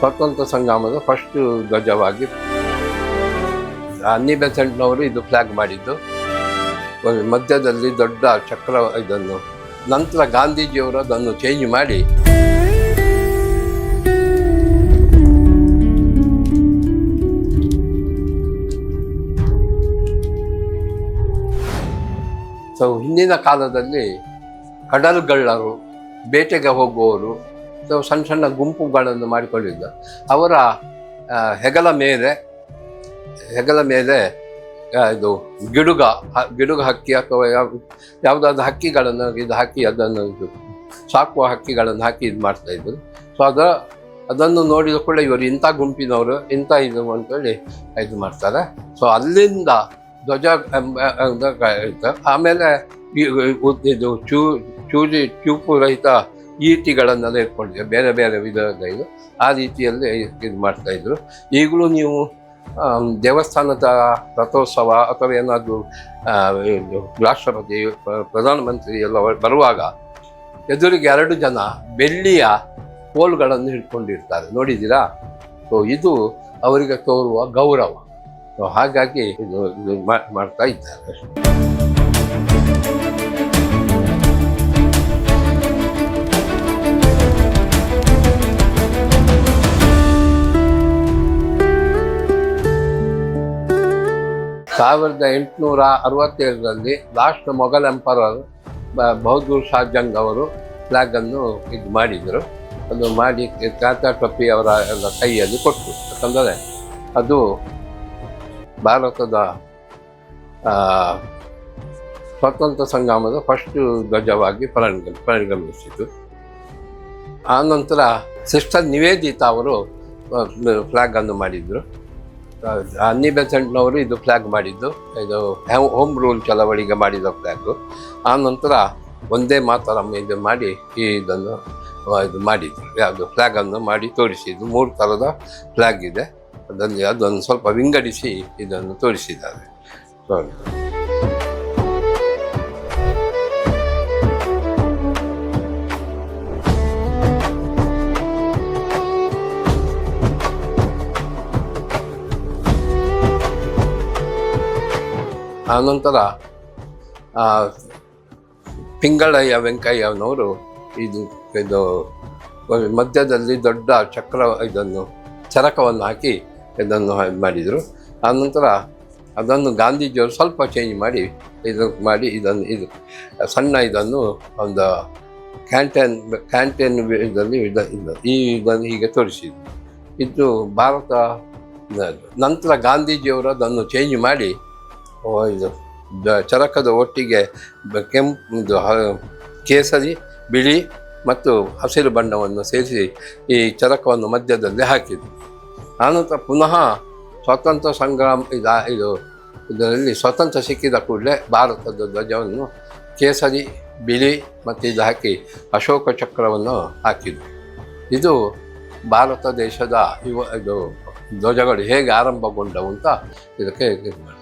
ಸ್ವಾತಂತ್ರ್ಯ ಸಂಗ್ರಾಮದ ಫಸ್ಟ್ ಧ್ವಜವಾಗಿ ಅನ್ನಿ ಬೆಸೆಂಟ್ನವರು ಇದು ಫ್ಲಾಗ್ ಮಾಡಿದ್ದು. ಮಧ್ಯದಲ್ಲಿ ದೊಡ್ಡ ಚಕ್ರ ಇದನ್ನು ನಂತರ ಗಾಂಧೀಜಿಯವರು ಅದನ್ನು ಚೇಂಜ್ ಮಾಡಿ ಹಿಂದಿನ ಕಾಲದಲ್ಲಿ ಕಡಲ್ಗಳ್ಳರು, ಬೇಟೆಗೆ ಹೋಗುವವರು ಸಣ್ಣ ಸಣ್ಣ ಗುಂಪುಗಳನ್ನು ಮಾಡಿಕೊಂಡಿದ್ದ. ಅವರ ಹೆಗಲ ಮೇಲೆ ಇದು ಗಿಡುಗ ಹಕ್ಕಿ ಅಥವಾ ಯಾವುದಾದ್ರು ಹಕ್ಕಿಗಳನ್ನು ಇದು ಹಾಕಿ ಅದನ್ನು ಸಾಕುವ ಹಕ್ಕಿಗಳನ್ನು ಹಾಕಿ ಇದು ಮಾಡ್ತಾಯಿದ್ರು. ಸೊ ಅದನ್ನು ನೋಡಿದ ಕೂಡ ಇವರು ಇಂಥ ಗುಂಪಿನವರು ಇಂಥ ಇದು ಅಂತೇಳಿ ಇದು ಮಾಡ್ತಾರೆ. ಸೊ ಅಲ್ಲಿಂದ ಧ್ವಜ ಆಮೇಲೆ ಇದು ಚೂಪು ರಹಿತ ಈಟಿಗಳನ್ನೆಲ್ಲ ಇಟ್ಕೊಂಡಿದ್ದಾರೆ, ಬೇರೆ ಬೇರೆ ವಿಧದ ಇದು ಆ ರೀತಿಯಲ್ಲಿ ಇದು ಮಾಡ್ತಾಯಿದ್ರು. ಈಗಲೂ ನೀವು ದೇವಸ್ಥಾನದ ರಥೋತ್ಸವ ಅಥವಾ ಏನಾದರೂ ರಾಷ್ಟ್ರಪತಿ ಪ್ರಧಾನಮಂತ್ರಿ ಎಲ್ಲ ಬರುವಾಗ ಎದುರಿಗೆ 2 ಜನ ಬೆಳ್ಳಿಯ ಕೋಲ್ಗಳನ್ನು ಹಿಡ್ಕೊಂಡಿರ್ತಾರೆ, ನೋಡಿದ್ದೀರಾ? ಸೊ ಇದು ಅವರಿಗೆ ತೋರುವ ಗೌರವ. ಸೊ ಹಾಗಾಗಿ ಇದು ಮಾಡ್ತಾ ಇದ್ದಾರೆ. ಸಾವಿರದ 1867ರಲ್ಲಿ ಲಾಸ್ಟ್ ಮೊಘಲ್ ಎಂಪರರ್ ಬಹದ್ದೂರ್ ಶಾ ಜಂಗ್ ಅವರು ಫ್ಲಾಗನ್ನು ಇದು ಮಾಡಿದರು. ಅದು ಮಾಡಿ ಚಾಚಾ ಟೊಪ್ಪಿ ಅವರ ಎಲ್ಲ ಕೈಯಲ್ಲಿ ಕೊಟ್ಟರು. ಯಾಕಂದರೆ ಅದು ಭಾರತದ ಸ್ವಾತಂತ್ರ್ಯ ಸಂಗ್ರಾಮದ ಫಸ್ಟ್ ಧ್ವಜವಾಗಿ ಪರಿಗಣಿಸಿತು. ಆನಂತರ ಸಿಸ್ಟರ್ ನಿವೇದಿತಾ ಅವರು ಫ್ಲಾಗನ್ನು ಮಾಡಿದರು. ಅನ್ನಿ ಬೆಸೆಂಟ್ನವರು ಇದು ಫ್ಲಾಗ್ ಮಾಡಿದ್ದು, ಇದು ಹೋಮ್ ರೂಲ್ ಚಳವಳಿಗೆ ಮಾಡಿದ ಫ್ಲ್ಯಾಗು. ಆನಂತರ ಒಂದೇ ಮಾತರಂ ಇದು ಮಾಡಿ ಇದನ್ನು ಇದು ಮಾಡಿದ್ರು, ಯಾವುದು ಫ್ಲ್ಯಾಗನ್ನು ಮಾಡಿ ತೋರಿಸಿದ್ದು. 3 ಥರದ ಫ್ಲ್ಯಾಗ್ ಇದೆ, ಅದನ್ನು ಸ್ವಲ್ಪ ವಿಂಗಡಿಸಿ ಇದನ್ನು ತೋರಿಸಿದ್ದಾರೆ. ಆನಂತರ ಪಿಂಗಳಯ್ಯ ವೆಂಕಯ್ಯನವರು ಇದು ಮಧ್ಯದಲ್ಲಿ ದೊಡ್ಡ ಚಕ್ರ ಚರಕವನ್ನು ಹಾಕಿ ಇದನ್ನು ಮಾಡಿದರು. ಆನಂತರ ಅದನ್ನು ಗಾಂಧೀಜಿಯವರು ಸ್ವಲ್ಪ ಚೇಂಜ್ ಮಾಡಿ ಇದು ಸಣ್ಣ ಇದನ್ನು ಒಂದು ಕ್ಯಾಂಟೇನ್ ಇದನ್ನು ಇದನ್ನು ಹೀಗೆ ತೋರಿಸಿದ್ರು. ಇದು ಭಾರತ. ನಂತರ ಗಾಂಧೀಜಿಯವರು ಅದನ್ನು ಚೇಂಜ್ ಮಾಡಿ ಇದು ಚರಕದ ಒಟ್ಟಿಗೆ ಕೆಂಪು, ಕೇಸರಿ, ಬಿಳಿ ಮತ್ತು ಹಸಿರು ಬಣ್ಣವನ್ನು ಸೇರಿಸಿ ಈ ಚರಕವನ್ನು ಮಧ್ಯದಲ್ಲಿ ಹಾಕಿದರು. ಆನಂತರ ಪುನಃ ಸ್ವಾತಂತ್ರ್ಯ ಸಂಗ್ರಾಮ ಇದರಲ್ಲಿ ಸ್ವಾತಂತ್ರ್ಯ ಸಿಕ್ಕಿದ ಕೂಡಲೇ ಭಾರತದ ಧ್ವಜವನ್ನು ಕೇಸರಿ, ಬಿಳಿ ಮತ್ತು ಇದು ಹಾಕಿ ಅಶೋಕ ಚಕ್ರವನ್ನು ಹಾಕಿದರು. ಇದು ಭಾರತ ದೇಶದ ಇದು ಧ್ವಜಗಳು ಹೇಗೆ ಆರಂಭಗೊಂಡವು ಅಂತ ಇದಕ್ಕೆ ಇದು ಮಾಡಿ.